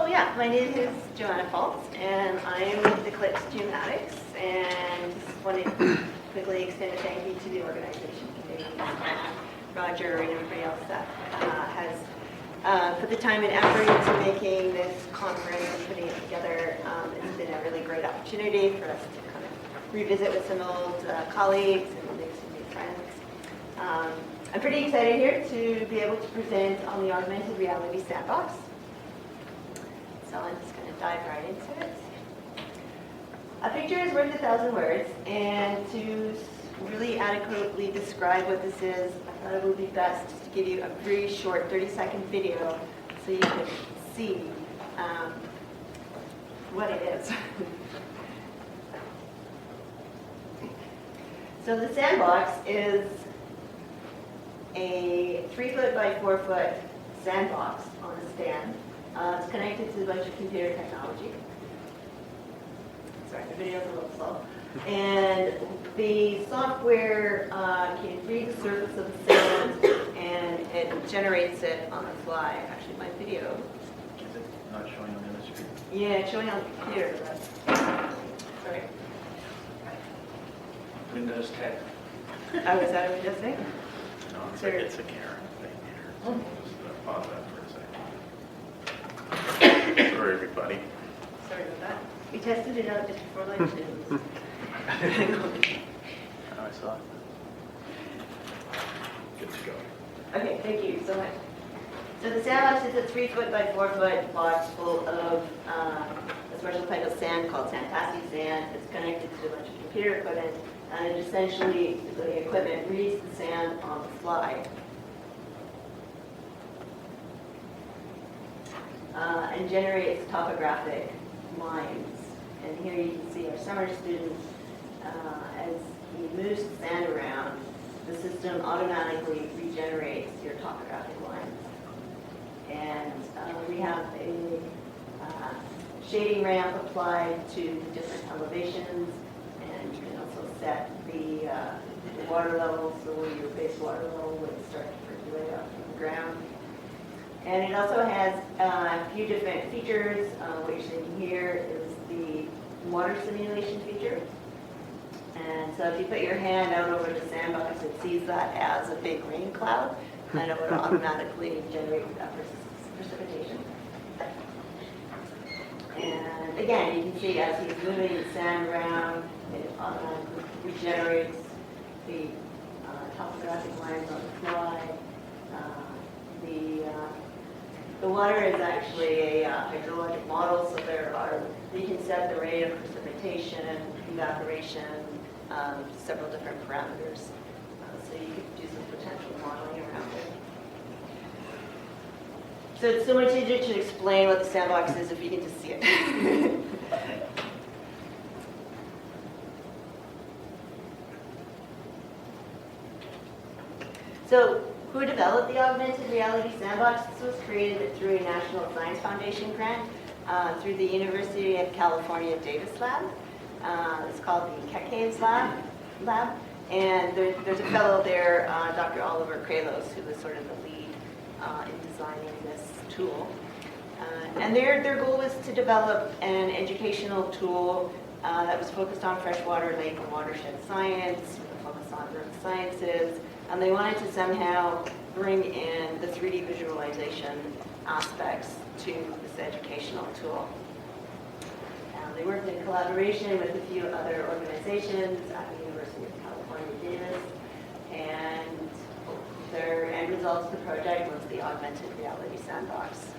So yeah, my name is Johanna Pfalz, and I'm with Eclipse Geomatics, and just wanted to quickly extend a thank you to the organization committee, Roger and everybody else that has put the time and effort into making this conference and putting it together. It's been a really great opportunity for us to kind of revisit with some old colleagues and make some new friends. I'm pretty excited here to be able to present on the Augmented Reality Sandbox. So I'm just going to dive right into it. A picture is worth 1,000 words, and to really adequately describe what this is, I thought it would be best to give you a very short 30-second video so you can see what it is. So the Sandbox is a 3-foot by 4-foot sandbox on a stand. It's connected to a bunch of computer technology. Sorry, the video's a little slow. And the software can read the surface of the sand, and it generates it on the fly. Actually, my video. Is it not showing on the other screen? Yeah, it's showing on the computer. Sorry. Windows 10. Oh, is that what you're saying? No, it's a Karen thing here. Oh. Just pause that for a second. Sorry, everybody. Sorry about that. We tested it out just before lunch. I saw it. Good to go. Okay, thank you so much. So the Sandbox is a 3-foot by 4-foot box full of a special type of sand called Sandtassi sand. It's connected to a bunch of computer equipment, and it essentially, the equipment reads the sand on the fly. And generates topographic lines. And here you can see our summer students, as he moves the sand around, the system automatically regenerates your topographic lines. And we have a shading ramp applied to the different elevations, and you can also set the water level, so where your base water level would start to percolate up from the ground. And it also has a few different features. What you're seeing here is the water simulation feature. And so if you put your hand out over the sandbox, it sees that as a big rain cloud, and it would automatically generate that precipitation. And again, you can see as he's moving the sand around, it automatically regenerates the topographic lines on the fly. The water is actually a hydrologic model, so you can set the rate of precipitation, evaporation, several different parameters. So you could do some potential modeling around it. So it's so much easier to explain what the sandbox is if you can just see it. So who developed the Augmented Reality Sandbox? This was created through a National Science Foundation grant through the University of California Davis Lab. It's called the Caves Lab. And there's a fellow there, Dr. Oliver Kralos, who was sort of the lead in designing this tool. And their goal was to develop an educational tool that was focused on freshwater, lake, and watershed science, with a focus on earth sciences. And they wanted to somehow bring in the 3D visualization aspects to this educational tool. They worked in collaboration with a few other organizations at the University of California, Davis, and their end result of the project was the Augmented Reality Sandbox.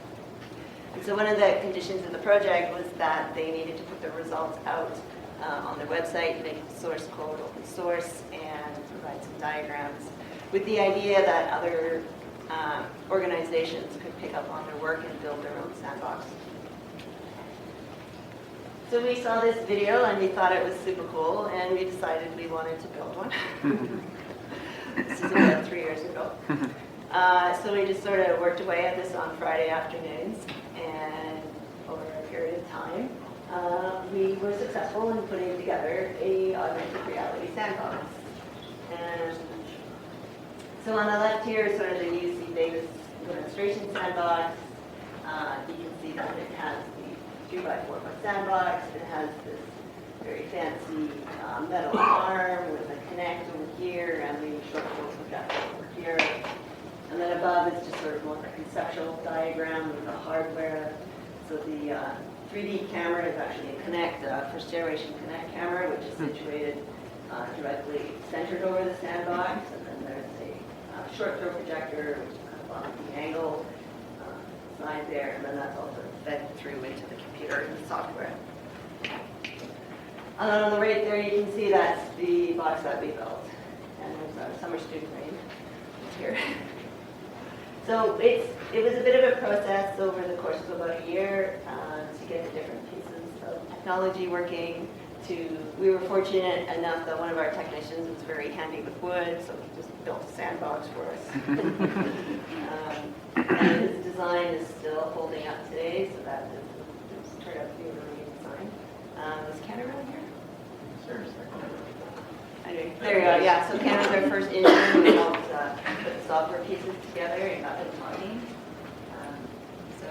And so one of the conditions of the project was that they needed to put the results out on their website, make the source code open source, and provide some diagrams, with the idea that other organizations could pick up on their work and build their own sandbox. So we saw this video and we thought it was super cool, and we decided we wanted to build one. This is about 3 years ago. So we just sort of worked away at this on Friday afternoons, and over a period of time, we were successful in putting together a augmented reality sandbox. And so on the left here is sort of the UC Davis demonstration sandbox. You can see that it has the 3x4 foot sandbox. It has this very fancy metal arm with a connect over here and the short projector over here. And then above is just sort of more of a conceptual diagram of the hardware. So the 3D camera is actually a Connect, first generation Connect camera, which is situated directly centered over the sandbox. And then there's a short throw projector, which is kind of on the angle side there. And then that's also fed through into the computer and the software. And then on the right there, you can see that's the box that we built. And there's a summer student rain here. So it was a bit of a process over the course of about a year to get the different pieces of technology working. We were fortunate enough that one of our technicians was very handy with wood, so he just built a sandbox for us. And his design is still holding up today, so that has turned out to be a really good design. Is Ken around here? Anyway, there you go. Yeah, so Ken was our first intern. We helped put the software pieces together and got them talking. So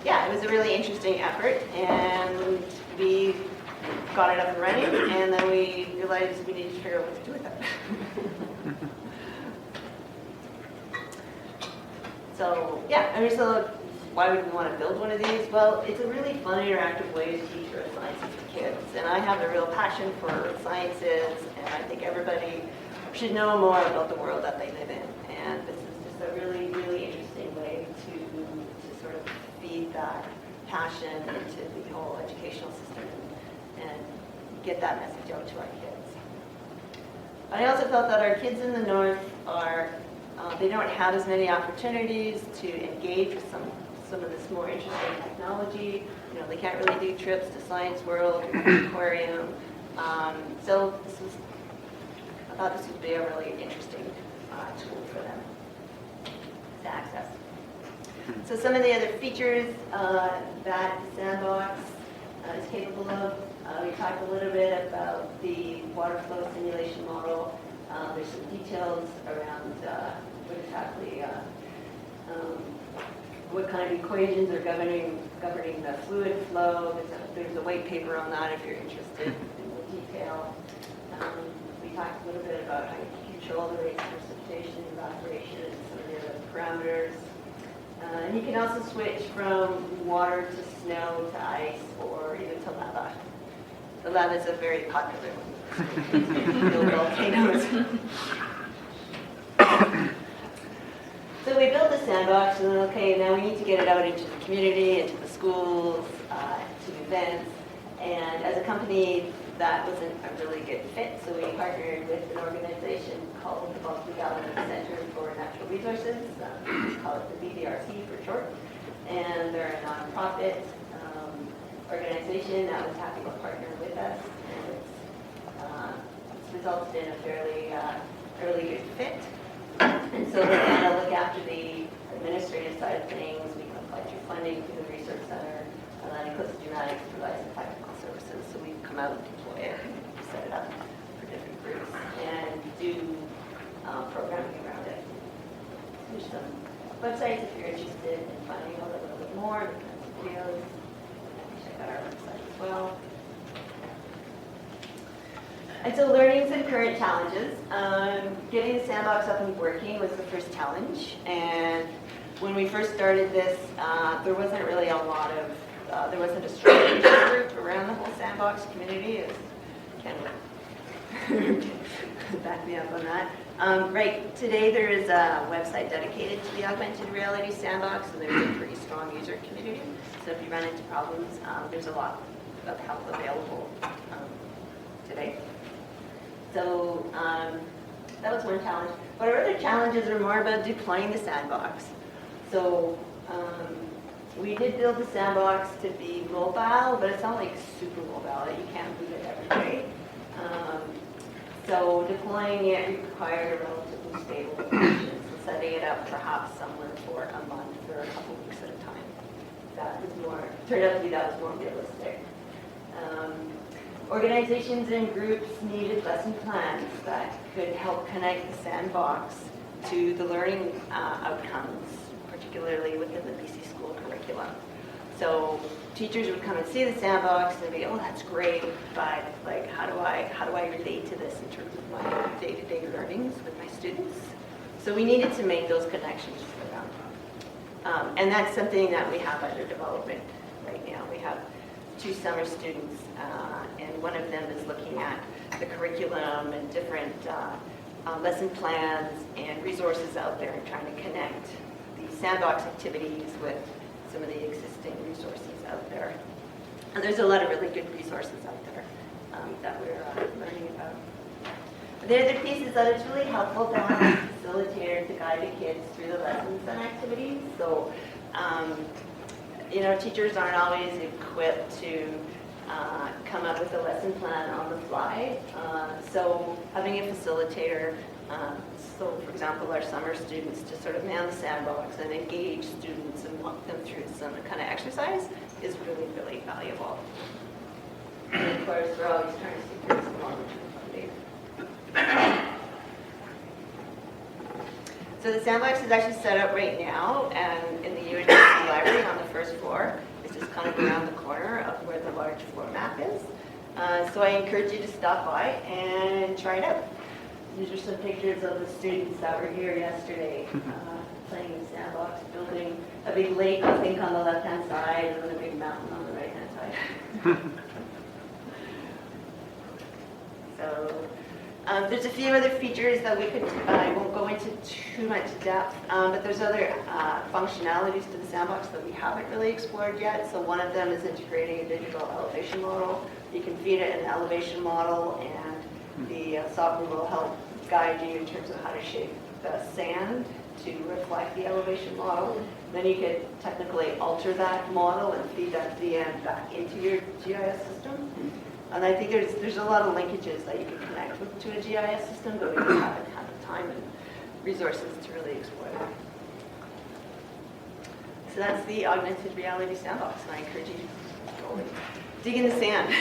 it was a really interesting effort, and we got it up and running, and then we realized we needed to figure out what to do with it. So why would we want to build one of these? Well, it's a really fun, interactive way to teach earth sciences for kids. And I have a real passion for earth sciences, and I think everybody should know more about the world that they live in. And this is just a really, really interesting way to sort of feed that passion into the whole educational system and get that message out to our kids. I also felt that our kids in the north they don't have as many opportunities to engage with some of this more interesting technology. They can't really do trips to Science World or the aquarium. So I thought this would be a really interesting tool for them to access. So some of the other features that the Sandbox is capable of, we talked a little bit about the water flow simulation model. There's some details around what kind of equations are governing the fluid flow. There's a white paper on that if you're interested in the detail. We talked a little bit about how you control the rates of precipitation, evaporation, and some of the other parameters. And you can also switch from water to snow to ice or even to lava. The lava is a very popular one. Build volcanoes. So we built the sandbox, and then, okay, now we need to get it out into the community, into the schools, to events. And as a company, that wasn't a really good fit, so we partnered with an organization called the Baltic Valley Center for Natural Resources. We call it the BVRC for short. And they're a nonprofit organization that was happy to partner with us. And it's resulted in a fairly good fit. And so we kind of look after the administrative side of things. We can apply through funding through the research center, and then Eclipse Geomatics provides the technical services. So we come out and deploy it, and set it up for different groups, and do programming around it. There's some websites if you're interested in finding out a little bit more, the kinds of videos. Check out our website as well. And so learnings and current challenges. Getting the sandbox up and working was the first challenge. And when we first started this, there wasn't really there wasn't a strong user group around the whole sandbox community. It was kind of back me up on that. Right, today there is a website dedicated to the augmented reality sandbox, and there's a pretty strong user community. So if you run into problems, there's a lot of help available today. So that was one challenge. But our other challenges are more about deploying the sandbox. So we did build the sandbox to be mobile, but it's not like super mobile. You can't move it every day. So deploying it required a relatively stable location. So setting it up perhaps somewhere for a month or a couple weeks at a time. Turned out to be that was more realistic. Organizations and groups needed lesson plans that could help connect the sandbox to the learning outcomes, particularly particularly within the BC school curriculum. So teachers would come and see the sandbox and they'd be, oh, that's great, but like, how do I relate to this in terms of my day-to-day learnings with my students? So we needed to make those connections for them. And that's something that we have under development right now. We have 2 summer students, and one of them is looking at the curriculum and different lesson plans and resources out there and trying to connect the sandbox activities with some of the existing resources out there. And there's a lot of really good resources out there that we're learning about. The other piece is that it's really helpful to have a facilitator to guide the kids through the lessons and activities. So, you know, teachers aren't always equipped to come up with a lesson plan on the fly. So having a facilitator, so for example, our summer students to sort of man the sandbox and engage students and walk them through some kind of exercise is really, really valuable. And of course, we're always trying to secure some longer-term funding. So the sandbox is actually set up right now and in the UNC library on the first floor. It's just kind of around the corner of where the large floor map is. So I encourage you to stop by and try it out. These are some pictures of the students that were here yesterday playing in the sandbox, building a big lake, I think, on the left-hand side and then a big mountain on the right-hand side. So there's a few other features that we could, I won't go into too much depth, but there's other functionalities to the sandbox that we haven't really explored yet. So one of them is integrating a digital elevation model. You can feed it an elevation model and the software will help guide you in terms of how to shape the sand to reflect the elevation model. Then you could technically alter that model and feed that at the end back into your GIS system. And I think there's a lot of linkages that you can connect with to a GIS system, but we just haven't had the time and resources to really explore that. So that's the augmented reality sandbox, and I encourage you to go and dig in the sand.